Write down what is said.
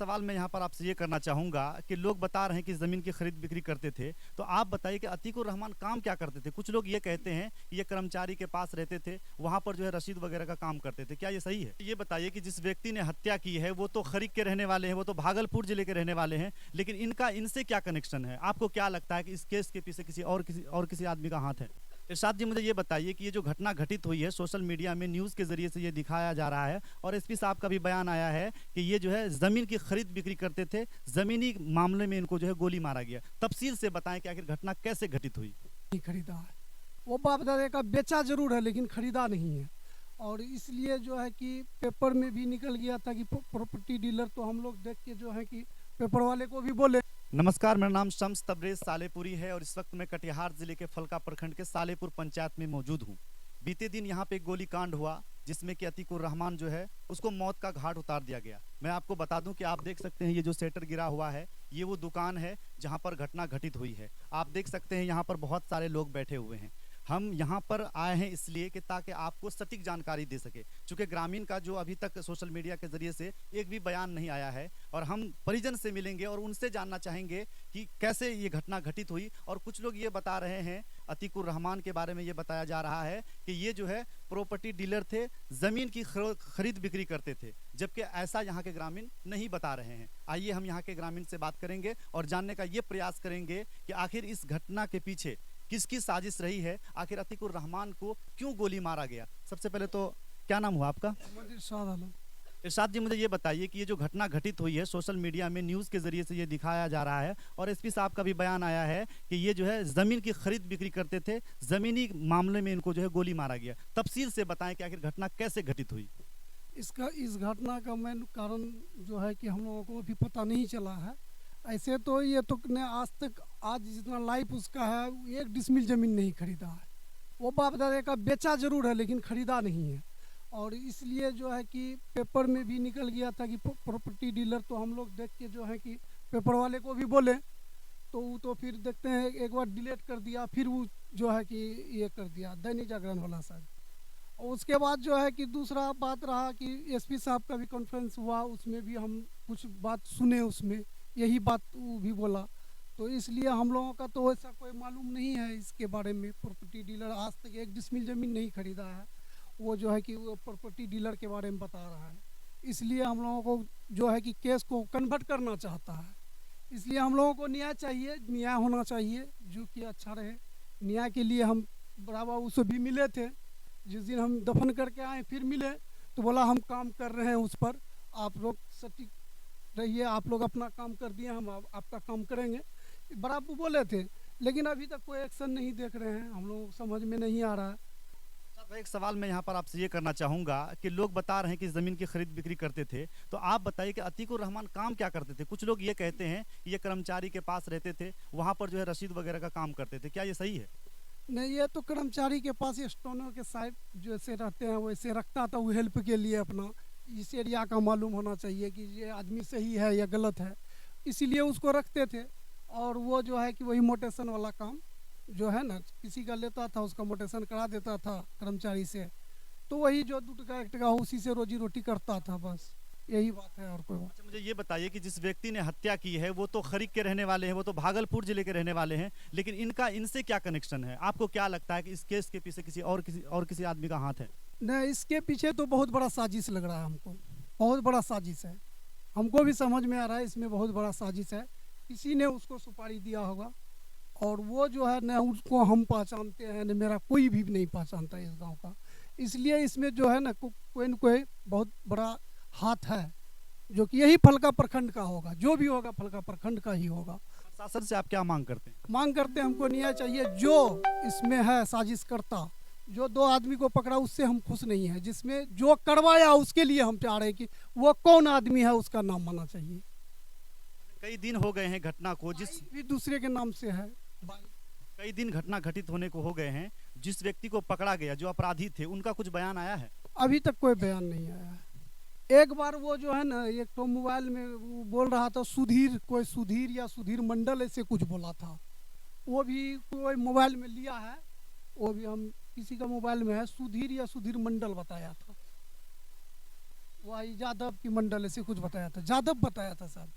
सवाल मैं यहाँ पर आपसे ये करना चाहूँगा कि लोग बता रहे हैं कि ज़मीन की खरीद बिक्री करते थे, तो आप बताइए कि अतीकुर रहमान काम क्या करते थे? कुछ लोग ये कहते हैं कि ये कर्मचारी के पास रहते थे, वहाँ पर जो है रसीद वगैरह का काम करते थे। क्या ये सही है? ये बताइए कि जिस व्यक्ति ने हत्या की है वो तो खरीक के रहने वाले हैं, वो तो भागलपुर जिले के रहने वाले हैं, लेकिन इनका इनसे क्या कनेक्शन है? आपको क्या लगता है कि इस केस के पीछे किसी आदमी का हाथ है? इरशाद जी, मुझे ये बताइए कि ये जो घटना घटित हुई है सोशल मीडिया में न्यूज़ के ज़रिए से ये दिखाया जा रहा है और एसपी साहब का भी बयान आया है कि ये जो है ज़मीन की खरीद बिक्री करते थे, ज़मीनी मामले में इनको जो है गोली मारा गया। तफसील से बताएं कि आखिर घटना कैसे घटित हुई। नहीं खरीदा है। वो बाप दादा का बेचा जरूर है लेकिन खरीदा नहीं है। और इसलिए जो है कि पेपर में भी निकल गया था कि प्रॉपर्टी डीलर, तो हम लोग देख के जो है कि पेपर वाले को भी बोले। नमस्कार, मेरा नाम शम्स तबरेज सालेपुरी है और इस वक्त मैं कटिहार जिले के फलका प्रखंड के सालेपुर पंचायत में मौजूद हूँ। बीते दिन यहाँ पे एक गोलीकांड हुआ जिसमें कि अतीकुर रहमान जो है उसको मौत का घाट उतार दिया गया। मैं आपको बता दूं कि आप देख सकते हैं ये जो शेटर गिरा हुआ है ये वो दुकान है जहाँ पर घटना घटित हुई है। आप देख सकते हैं यहाँ पर बहुत सारे लोग बैठे हुए हैं। हम यहाँ पर आए हैं इसलिए कि ताकि आपको सटीक जानकारी दे सके, चूँकि ग्रामीण का जो अभी तक सोशल मीडिया के जरिए से एक भी बयान नहीं आया है और हम परिजन से मिलेंगे और उनसे जानना चाहेंगे कि कैसे ये घटना घटित हुई। और कुछ लोग ये बता रहे हैं, अतीकुर रहमान के बारे में ये बताया जा रहा है कि ये जो है प्रॉपर्टी डीलर थे, ज़मीन की खरीद बिक्री करते थे, जबकि ऐसा यहाँ के ग्रामीण नहीं बता रहे हैं। आइए हम यहाँ के ग्रामीण से बात करेंगे और जानने का ये प्रयास करेंगे कि आखिर इस घटना के पीछे किसकी साजिश रही है, आखिर अतीकुर रहमान को क्यों गोली मारा गया। सबसे पहले तो क्या नाम हुआ आपका? इरशाद जी, मुझे ये बताइए कि ये जो घटना घटित हुई है सोशल मीडिया में न्यूज़ के जरिए से ये दिखाया जा रहा है और एसपी साहब का भी बयान आया है कि ये जो है ज़मीन की खरीद बिक्री करते थे, ज़मीनी मामले में इनको जो है गोली मारा गया। तफसील से बताएं कि आखिर घटना कैसे घटित हुई। इस घटना का मेन कारण जो है कि हम लोगों को अभी पता नहीं चला है। ऐसे तो ये तो ने आज जितना लाइफ उसका है, 1 डिसमिल ज़मीन नहीं खरीदा है। वो बाप दादा का बेचा जरूर है लेकिन खरीदा नहीं है। और इसलिए जो है कि पेपर में भी निकल गया था कि प्रॉपर्टी डीलर, तो हम लोग देख के जो है कि पेपर वाले को भी बोले, तो वो तो फिर देखते हैं एक बार डिलीट कर दिया, फिर वो जो है कि ये कर दिया दैनिक जागरण वाला साहब। और उसके बाद जो है कि दूसरा बात रहा कि एसपी साहब का भी कॉन्फ्रेंस हुआ, उसमें भी हम कुछ बात सुने, उसमें यही बात वो भी बोला। तो इसलिए हम लोगों का तो ऐसा कोई मालूम नहीं है इसके बारे में। प्रॉपर्टी डीलर आज तक 1 डिसमिल ज़मीन नहीं खरीदा है। वो जो है कि वो प्रॉपर्टी डीलर के बारे में बता रहा है। इसलिए हम लोगों को जो है कि केस को कन्वर्ट करना चाहता है। इसलिए हम लोगों को न्याय चाहिए, न्याय होना चाहिए जो कि अच्छा रहे। न्याय के लिए हम बड़ा बाबू से भी मिले थे, जिस दिन हम दफन करके आए फिर मिले, तो बोला हम काम कर रहे हैं उस पर, आप लोग सटीक रहिए, आप लोग अपना काम कर दिए, हम आपका काम करेंगे, बड़ा बाबू बोले थे। लेकिन अभी तक कोई एक्शन नहीं देख रहे हैं, हम लोग समझ में नहीं आ रहा है। एक सवाल मैं यहाँ पर आपसे ये करना चाहूँगा कि लोग बता रहे हैं कि ज़मीन की खरीद बिक्री करते थे, तो आप बताइए कि अतीकुर रहमान काम क्या करते थे? कुछ लोग ये कहते हैं कि ये कर्मचारी के पास रहते थे, वहाँ पर जो है रसीद वगैरह का काम करते थे। क्या ये सही है? नहीं, ये तो कर्मचारी के पास स्टोनर के साइड जैसे रहते हैं वैसे रखता था, वो हेल्प के लिए अपना। इस एरिया का मालूम होना चाहिए कि ये आदमी सही है या गलत है, इसीलिए उसको रखते थे। और वो जो है कि वही मोटेशन वाला काम जो है ना, किसी का लेता था, उसका मोटेशन करा देता था कर्मचारी से, तो वही जो 2 टका 1 टका उसी से रोजी रोटी करता था, बस यही बात है और कोई बात। अच्छा, मुझे ये बताइए कि जिस व्यक्ति ने हत्या की है वो तो खरीक के रहने वाले हैं, वो तो भागलपुर जिले के रहने वाले हैं, लेकिन इनका इनसे क्या कनेक्शन है? आपको क्या लगता है कि इस केस के पीछे किसी आदमी का हाथ है? नहीं, इसके पीछे तो बहुत बड़ा साजिश लग रहा है हमको, बहुत बड़ा साजिश है। हमको भी समझ में आ रहा है इसमें बहुत बड़ा साजिश है। किसी ने उसको सुपारी दिया होगा और वो जो है न उसको हम पहचानते हैं, न मेरा कोई भी नहीं पहचानता इस गांव का। इसलिए इसमें जो है ना कोई न कोई बहुत बड़ा हाथ है, जो कि यही फलका प्रखंड का होगा। जो भी होगा फलका प्रखंड का ही होगा। प्रशासन से आप क्या मांग करते हैं? मांग करते हैं हमको न्याय चाहिए। जो इसमें है साजिश करता, जो 2 आदमी को पकड़ा, उससे हम खुश नहीं है। जिसमें जो करवाया उसके लिए हम चाह रहे हैं कि वो कौन आदमी है, उसका नाम आना चाहिए। कई दिन हो गए हैं घटना को, जिस भी दूसरे के नाम से है। कई दिन घटना घटित होने को हो गए हैं, जिस व्यक्ति को पकड़ा गया, जो अपराधी थे, उनका कुछ बयान आया है? अभी तक कोई बयान नहीं आया है। एक बार वो जो है ना, एक तो मोबाइल में वो बोल रहा था सुधीर, कोई सुधीर या सुधीर मंडल ऐसे कुछ बोला था। वो भी कोई मोबाइल में लिया है, वो भी हम किसी का मोबाइल में है, सुधीर या सुधीर मंडल बताया था। वही यादव की मंडल ऐसे कुछ बताया था, यादव बताया था सर।